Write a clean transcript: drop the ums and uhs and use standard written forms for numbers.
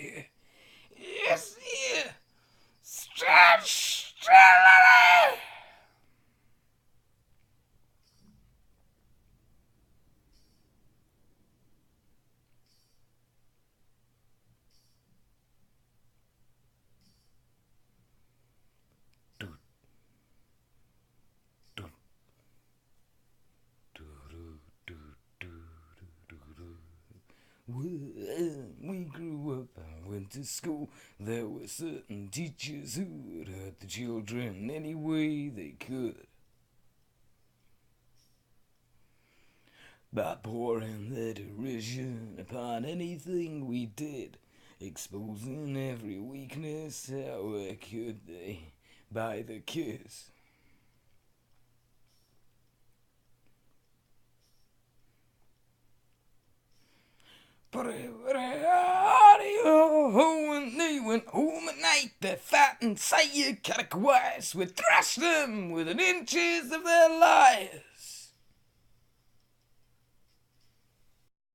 here. Yes, here. Stretch, stretch. When we grew up and went to school, there were certain teachers who would hurt the children any way they could. By pouring their derision upon anything we did, exposing every weakness, how could they? By the kiss. When they went home at night, their fighting say you cut a with thrashed them within inches of their life.